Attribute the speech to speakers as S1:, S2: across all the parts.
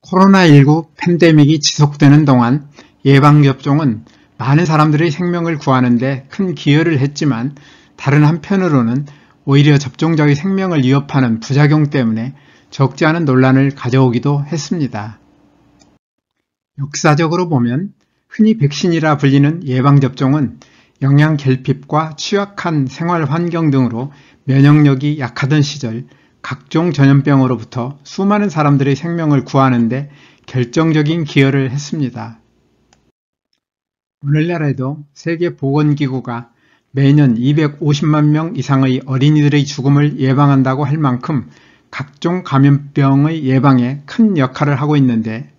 S1: 코로나19 팬데믹이 지속되는 동안 예방접종은 많은 사람들의 생명을 구하는 데 큰 기여를 했지만 다른 한편으로는 오히려 접종자의 생명을 위협하는 부작용 때문에 적지 않은 논란을 가져오기도 했습니다. 역사적으로 보면 흔히 백신이라 불리는 예방접종은 영양 결핍과 취약한 생활 환경 등으로 면역력이 약하던 시절 각종 전염병으로부터 수많은 사람들의 생명을 구하는 데 결정적인 기여를 했습니다. 오늘날에도 세계보건기구가 매년 250만 명 이상의 어린이들의 죽음을 예방한다고 할 만큼 각종 감염병의 예방에 큰 역할을 하고 있는데,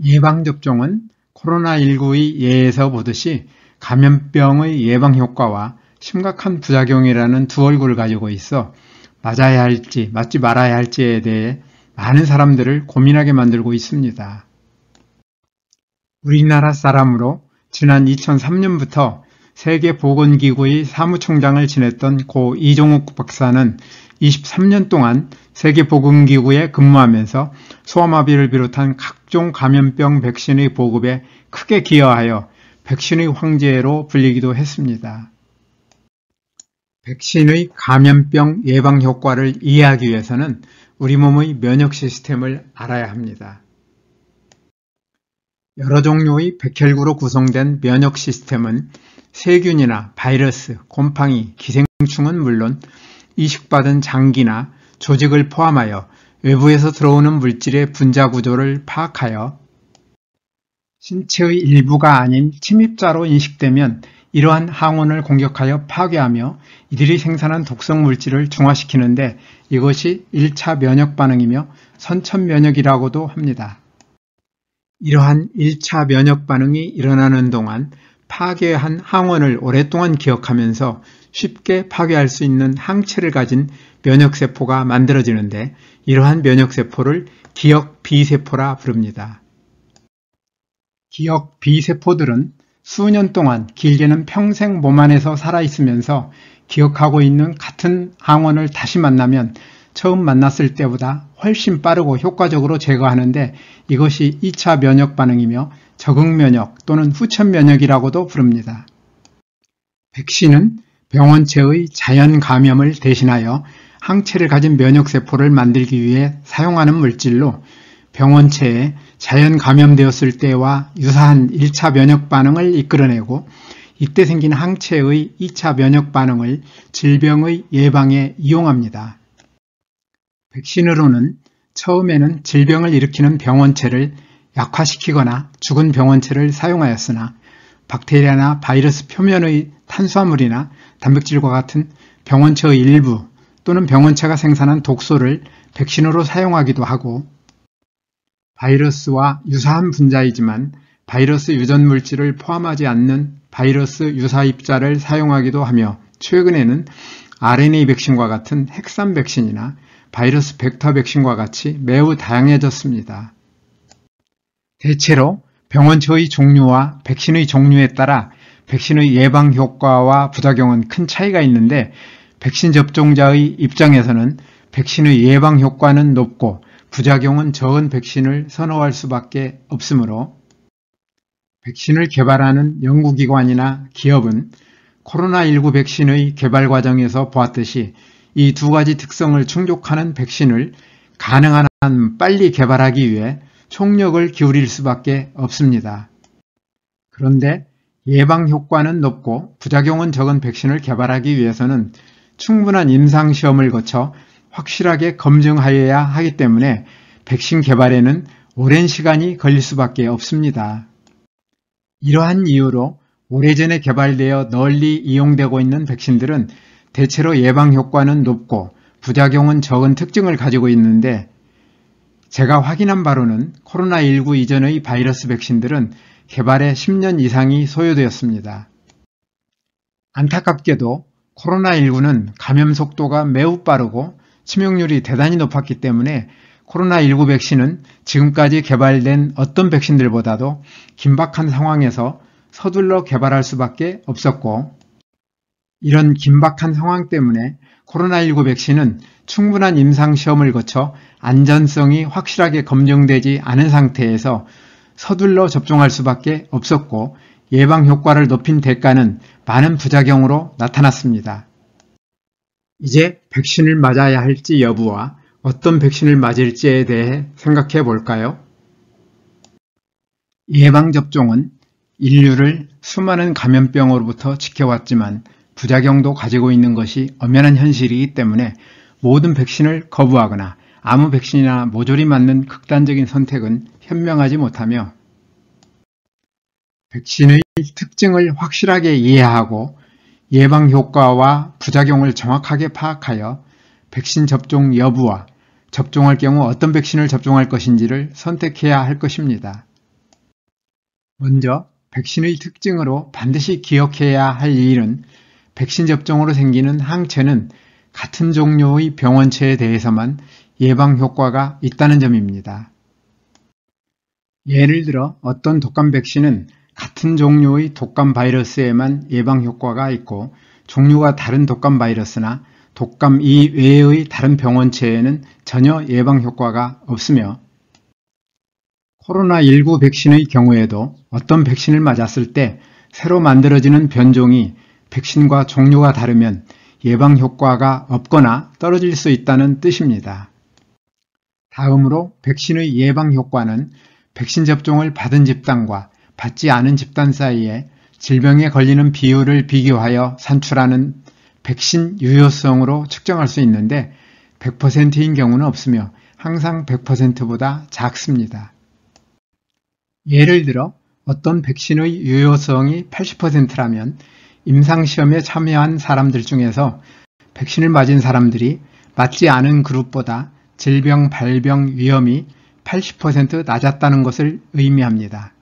S1: 예방접종은 코로나19의 예에서 보듯이 감염병의 예방 효과와 심각한 부작용이라는 두 얼굴을 가지고 있어 맞아야 할지 맞지 말아야 할지에 대해 많은 사람들을 고민하게 만들고 있습니다. 우리나라 사람으로 지난 2003년부터 세계보건기구의 사무총장을 지냈던 고 이종욱 박사는 23년 동안 세계보건기구에 근무하면서 소아마비를 비롯한 각종 감염병 백신의 보급에 크게 기여하여 백신의 황제로 불리기도 했습니다. 백신의 감염병 예방 효과를 이해하기 위해서는 우리 몸의 면역 시스템을 알아야 합니다. 여러 종류의 백혈구로 구성된 면역 시스템은 세균이나 바이러스, 곰팡이, 기생충은 물론 이식받은 장기나 조직을 포함하여 외부에서 들어오는 물질의 분자 구조를 파악하여 신체의 일부가 아닌 침입자로 인식되면 이러한 항원을 공격하여 파괴하며 이들이 생산한 독성 물질을 중화시키는데 이것이 1차 면역 반응이며 선천면역이라고도 합니다. 이러한 1차 면역 반응이 일어나는 동안 파괴한 항원을 오랫동안 기억하면서 쉽게 파괴할 수 있는 항체를 가진 면역세포가 만들어지는데 이러한 면역세포를 기억 B세포라 부릅니다. 기억 B세포들은 수년 동안 길게는 평생 몸 안에서 살아있으면서 기억하고 있는 같은 항원을 다시 만나면 처음 만났을 때보다 훨씬 빠르고 효과적으로 제거하는데 이것이 2차 면역 반응이며 적응면역 또는 후천면역이라고도 부릅니다. 백신은 병원체의 자연 감염을 대신하여 항체를 가진 면역세포를 만들기 위해 사용하는 물질로 병원체에 자연 감염되었을 때와 유사한 1차 면역 반응을 이끌어내고 이때 생긴 항체의 2차 면역 반응을 질병의 예방에 이용합니다. 백신으로는 처음에는 질병을 일으키는 병원체를 약화시키거나 죽은 병원체를 사용하였으나 박테리아나 바이러스 표면의 탄수화물이나 단백질과 같은 병원체의 일부 또는 병원체가 생산한 독소를 백신으로 사용하기도 하고 바이러스와 유사한 분자이지만 바이러스 유전 물질을 포함하지 않는 바이러스 유사입자를 사용하기도 하며 최근에는 RNA 백신과 같은 핵산 백신이나 바이러스 벡터 백신과 같이 매우 다양해졌습니다. 대체로 병원체의 종류와 백신의 종류에 따라 백신의 예방 효과와 부작용은 큰 차이가 있는데 백신 접종자의 입장에서는 백신의 예방 효과는 높고 부작용은 적은 백신을 선호할 수밖에 없으므로 백신을 개발하는 연구기관이나 기업은 코로나19 백신의 개발 과정에서 보았듯이 이 두 가지 특성을 충족하는 백신을 가능한 한 빨리 개발하기 위해 총력을 기울일 수밖에 없습니다. 그런데 예방 효과는 높고 부작용은 적은 백신을 개발하기 위해서는 충분한 임상시험을 거쳐 확실하게 검증하여야 하기 때문에 백신 개발에는 오랜 시간이 걸릴 수밖에 없습니다. 이러한 이유로 오래전에 개발되어 널리 이용되고 있는 백신들은 대체로 예방 효과는 높고 부작용은 적은 특징을 가지고 있는데 제가 확인한 바로는 코로나19 이전의 바이러스 백신들은 개발에 10년 이상이 소요되었습니다. 안타깝게도 코로나19는 감염 속도가 매우 빠르고 치명률이 대단히 높았기 때문에 코로나19 백신은 지금까지 개발된 어떤 백신들보다도 긴박한 상황에서 서둘러 개발할 수밖에 없었고 이런 긴박한 상황 때문에 코로나19 백신은 충분한 임상시험을 거쳐 안전성이 확실하게 검증되지 않은 상태에서 서둘러 접종할 수밖에 없었고 예방효과를 높인 대가는 많은 부작용으로 나타났습니다. 이제 백신을 맞아야 할지 여부와 어떤 백신을 맞을지에 대해 생각해 볼까요? 예방접종은 인류를 수많은 감염병으로부터 지켜왔지만 부작용도 가지고 있는 것이 엄연한 현실이기 때문에 모든 백신을 거부하거나 아무 백신이나 모조리 맞는 극단적인 선택은 현명하지 못하며 백신의 특징을 확실하게 이해하고 예방 효과와 부작용을 정확하게 파악하여 백신 접종 여부와 접종할 경우 어떤 백신을 접종할 것인지를 선택해야 할 것입니다. 먼저 백신의 특징으로 반드시 기억해야 할 일은 백신 접종으로 생기는 항체는 같은 종류의 병원체에 대해서만 예방 효과가 있다는 점입니다. 예를 들어 어떤 독감 백신은 같은 종류의 독감 바이러스에만 예방 효과가 있고 종류가 다른 독감 바이러스나 독감 이외의 다른 병원체에는 전혀 예방 효과가 없으며 코로나19 백신의 경우에도 어떤 백신을 맞았을 때 새로 만들어지는 변종이 백신과 종류가 다르면 예방 효과가 없거나 떨어질 수 있다는 뜻입니다. 다음으로 백신의 예방 효과는 백신 접종을 받은 집단과 받지 않은 집단 사이에 질병에 걸리는 비율을 비교하여 산출하는 백신 유효성으로 측정할 수 있는데 100%인 경우는 없으며 항상 100%보다 작습니다. 예를 들어 어떤 백신의 유효성이 80%라면 임상시험에 참여한 사람들 중에서 백신을 맞은 사람들이 맞지 않은 그룹보다 질병 발병 위험이 80% 낮았다는 것을 의미합니다.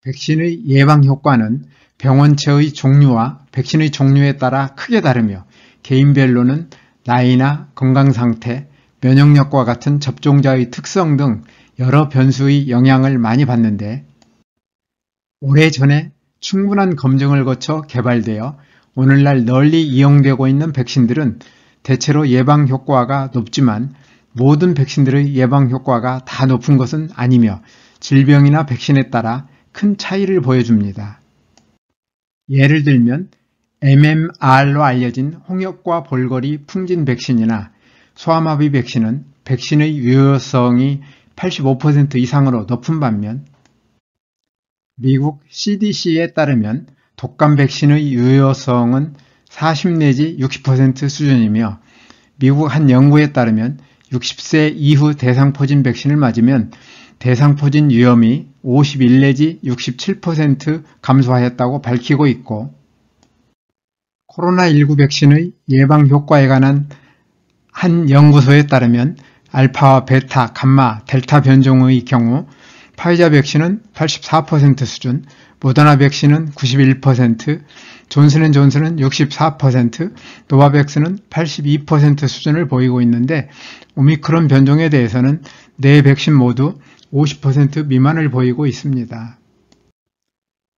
S1: 백신의 예방 효과는 병원체의 종류와 백신의 종류에 따라 크게 다르며 개인별로는 나이나 건강상태, 면역력과 같은 접종자의 특성 등 여러 변수의 영향을 많이 받는데 오래전에 충분한 검증을 거쳐 개발되어 오늘날 널리 이용되고 있는 백신들은 대체로 예방 효과가 높지만 모든 백신들의 예방 효과가 다 높은 것은 아니며 질병이나 백신에 따라 큰 차이를 보여줍니다. 예를 들면 MMR로 알려진 홍역과 볼거리 풍진 백신이나 소아마비 백신은 백신의 유효성이 85% 이상으로 높은 반면 미국 CDC에 따르면 독감 백신의 유효성은 40 내지 60% 수준이며 미국 한 연구에 따르면 60세 이후 대상포진 백신을 맞으면 대상포진 위험이 51 내지 67% 감소하였다고 밝히고 있고 코로나19 백신의 예방 효과에 관한 한 연구소에 따르면 알파와 베타, 감마, 델타 변종의 경우 파이자 백신은 84% 수준, 모더나 백신은 91%, 존슨앤존슨은 64%, 노바백스는 82% 수준을 보이고 있는데 오미크론 변종에 대해서는 네 백신 모두 50% 미만을 보이고 있습니다.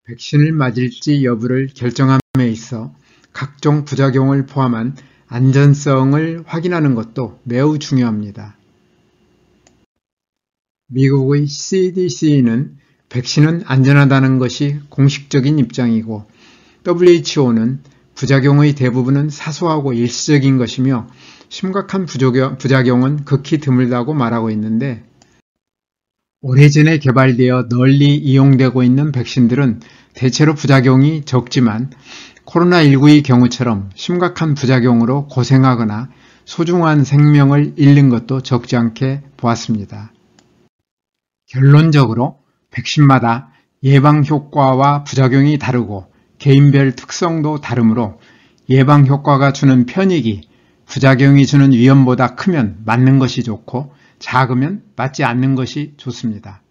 S1: 백신을 맞을지 여부를 결정함에 있어 각종 부작용을 포함한 안전성을 확인하는 것도 매우 중요합니다. 미국의 CDC는 백신은 안전하다는 것이 공식적인 입장이고 WHO는 부작용의 대부분은 사소하고 일시적인 것이며 심각한 부작용은 극히 드물다고 말하고 있는데 오래전에 개발되어 널리 이용되고 있는 백신들은 대체로 부작용이 적지만 코로나19의 경우처럼 심각한 부작용으로 고생하거나 소중한 생명을 잃는 것도 적지 않게 보았습니다. 결론적으로 백신마다 예방 효과와 부작용이 다르고 개인별 특성도 다르므로 예방 효과가 주는 편익이 부작용이 주는 위험보다 크면 맞는 것이 좋고 작으면 맞지 않는 것이 좋습니다.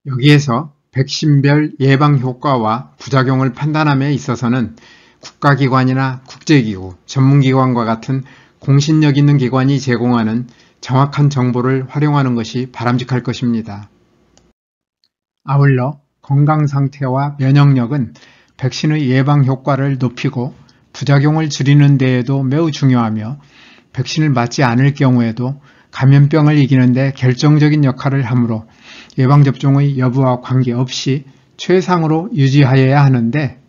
S1: 여기에서 백신별 예방 효과와 부작용을 판단함에 있어서는 국가기관이나 국제기구, 전문기관과 같은 공신력 있는 기관이 제공하는 정확한 정보를 활용하는 것이 바람직할 것입니다. 아울러 건강 상태와 면역력은 백신의 예방 효과를 높이고 부작용을 줄이는 데에도 매우 중요하며 백신을 맞지 않을 경우에도 감염병을 이기는 데 결정적인 역할을 하므로 예방접종의 여부와 관계없이 최상으로 유지하여야 하는데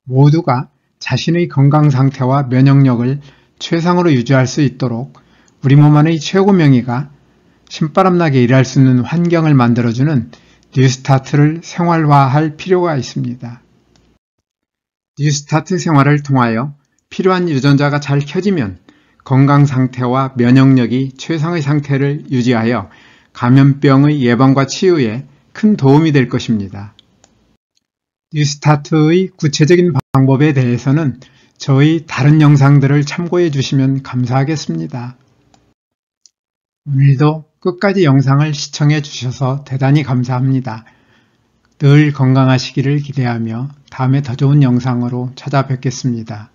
S1: 모두가 자신의 건강 상태와 면역력을 최상으로 유지할 수 있도록 우리 몸 안의 최고 명의가 신바람나게 일할 수 있는 환경을 만들어주는 뉴스타트를 생활화할 필요가 있습니다. 뉴스타트 생활을 통하여 필요한 유전자가 잘 켜지면 건강 상태와 면역력이 최상의 상태를 유지하여 감염병의 예방과 치유에 큰 도움이 될 것입니다. 뉴스타트의 구체적인 방법에 대해서는 저희 다른 영상들을 참고해 주시면 감사하겠습니다. 오늘도 끝까지 영상을 시청해 주셔서 대단히 감사합니다. 늘 건강하시기를 기대하며 다음에 더 좋은 영상으로 찾아뵙겠습니다.